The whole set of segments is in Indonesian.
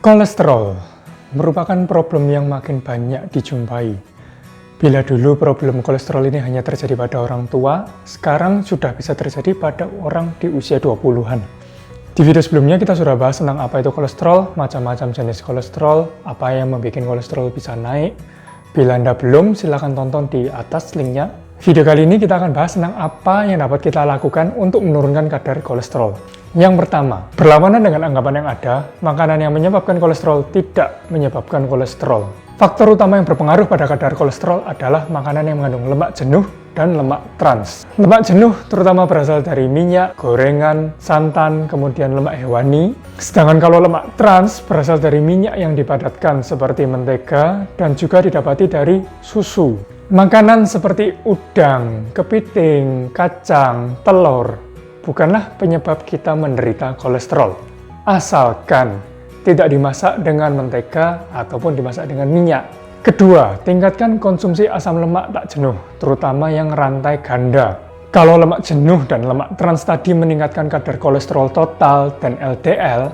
Kolesterol merupakan problem yang makin banyak dijumpai. Bila dulu problem kolesterol ini hanya terjadi pada orang tua, sekarang sudah bisa terjadi pada orang di usia 20-an. Di video sebelumnya kita sudah bahas tentang apa itu kolesterol, macam-macam jenis kolesterol, apa yang membuat kolesterol bisa naik. Bila Anda belum, silahkan tonton di atas linknya. Video kali ini kita akan bahas tentang apa yang dapat kita lakukan untuk menurunkan kadar kolesterol. Yang pertama, berlawanan dengan anggapan yang ada, makanan yang menyebabkan kolesterol tidak menyebabkan kolesterol. Faktor utama yang berpengaruh pada kadar kolesterol adalah makanan yang mengandung lemak jenuh dan lemak trans. Lemak jenuh terutama berasal dari minyak, gorengan, santan, kemudian lemak hewani. Sedangkan kalau lemak trans berasal dari minyak yang dipadatkan seperti mentega dan juga didapati dari susu. Makanan seperti udang, kepiting, kacang, telur bukanlah penyebab kita menderita kolesterol, asalkan tidak dimasak dengan mentega ataupun dimasak dengan minyak. Kedua, tingkatkan konsumsi asam lemak tak jenuh, terutama yang rantai ganda. Kalau lemak jenuh dan lemak trans tadi meningkatkan kadar kolesterol total dan LDL,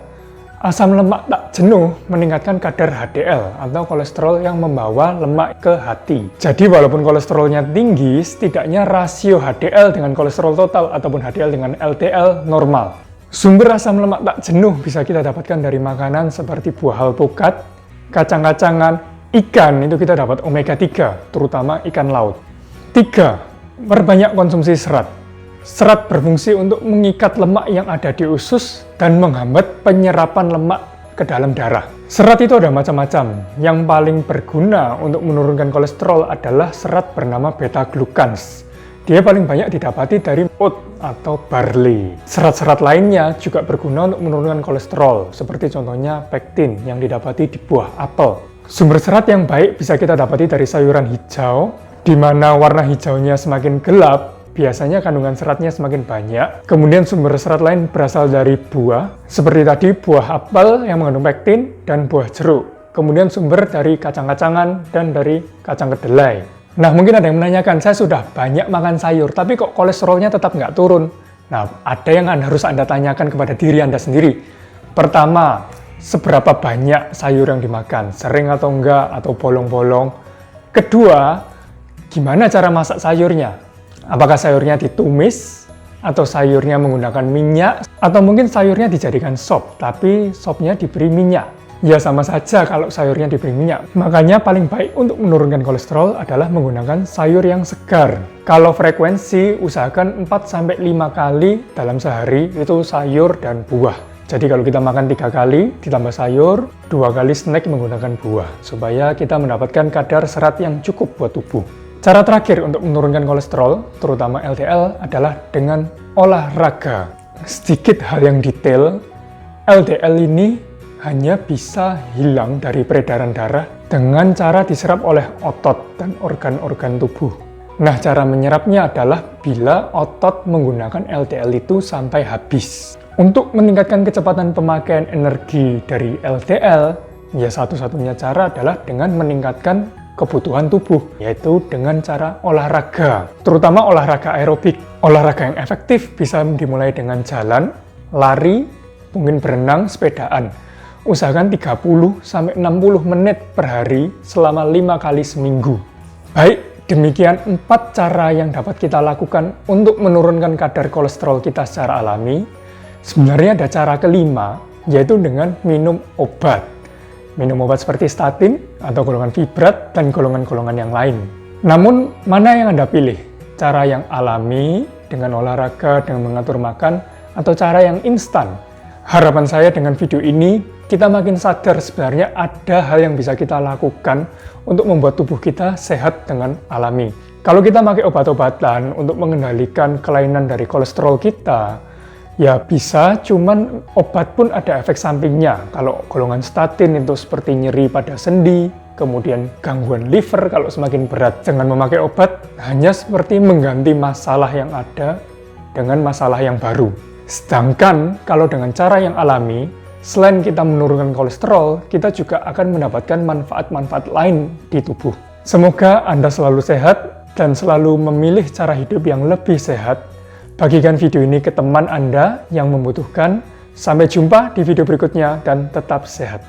asam lemak tak jenuh meningkatkan kadar HDL atau kolesterol yang membawa lemak ke hati. Jadi walaupun kolesterolnya tinggi, setidaknya rasio HDL dengan kolesterol total ataupun HDL dengan LDL normal. Sumber asam lemak tak jenuh bisa kita dapatkan dari makanan seperti buah alpukat, kacang-kacangan, ikan, itu kita dapat omega 3, terutama ikan laut. 3. Perbanyak konsumsi serat. Serat berfungsi untuk mengikat lemak yang ada di usus dan menghambat penyerapan lemak ke dalam darah. Serat itu ada macam-macam. Yang paling berguna untuk menurunkan kolesterol adalah serat bernama beta-glucans. Dia paling banyak didapati dari oat atau barley. Serat-serat lainnya juga berguna untuk menurunkan kolesterol, seperti contohnya pektin yang didapati di buah apel. Sumber serat yang baik bisa kita dapati dari sayuran hijau, di mana warna hijaunya semakin gelap, biasanya kandungan seratnya semakin banyak. Kemudian sumber serat lain berasal dari buah, seperti tadi buah apel yang mengandung pektin dan buah jeruk. Kemudian sumber dari kacang-kacangan dan dari kacang kedelai. Nah, mungkin ada yang menanyakan, saya sudah banyak makan sayur, tapi kok kolesterolnya tetap nggak turun? Nah, ada yang harus Anda tanyakan kepada diri Anda sendiri. Pertama, seberapa banyak sayur yang dimakan? Sering atau enggak? Atau bolong-bolong? Kedua, gimana cara masak sayurnya? Apakah sayurnya ditumis? Atau sayurnya menggunakan minyak? Atau mungkin sayurnya dijadikan sop, tapi sopnya diberi minyak? Ya sama saja kalau sayurnya diberi minyak. Makanya paling baik untuk menurunkan kolesterol adalah menggunakan sayur yang segar. Kalau frekuensi, usahakan 4-5 kali dalam sehari itu sayur dan buah. Jadi kalau kita makan 3 kali, ditambah sayur, 2 kali snack menggunakan buah. Supaya kita mendapatkan kadar serat yang cukup buat tubuh. Cara terakhir untuk menurunkan kolesterol, terutama LDL, adalah dengan olahraga. Sedikit hal yang detail, LDL ini hanya bisa hilang dari peredaran darah dengan cara diserap oleh otot dan organ-organ tubuh. Nah, cara menyerapnya adalah bila otot menggunakan LDL itu sampai habis. Untuk meningkatkan kecepatan pemakaian energi dari LDL, ya satu-satunya cara adalah dengan meningkatkan kebutuhan tubuh, yaitu dengan cara olahraga, terutama olahraga aerobik. Olahraga yang efektif bisa dimulai dengan jalan, lari, mungkin berenang, sepedaan. Usahakan 30-60 menit per hari selama 5 kali seminggu. Baik, demikian 4 cara yang dapat kita lakukan untuk menurunkan kadar kolesterol kita secara alami. Sebenarnya ada cara kelima, yaitu dengan minum obat. Minum obat seperti statin atau golongan fibrat dan golongan-golongan yang lain. Namun, mana yang Anda pilih? Cara yang alami, dengan olahraga, dengan mengatur makan, atau cara yang instan? Harapan saya dengan video ini, kita makin sadar sebenarnya ada hal yang bisa kita lakukan untuk membuat tubuh kita sehat dengan alami. Kalau kita pakai obat-obatan untuk mengendalikan kelainan dari kolesterol kita, ya bisa, cuman obat pun ada efek sampingnya. Kalau golongan statin itu seperti nyeri pada sendi, kemudian gangguan liver kalau semakin berat. Jangan memakai obat, hanya seperti mengganti masalah yang ada dengan masalah yang baru. Sedangkan kalau dengan cara yang alami, selain kita menurunkan kolesterol, kita juga akan mendapatkan manfaat-manfaat lain di tubuh. Semoga Anda selalu sehat dan selalu memilih cara hidup yang lebih sehat. Bagikan video ini ke teman Anda yang membutuhkan. Sampai jumpa di video berikutnya dan tetap sehat.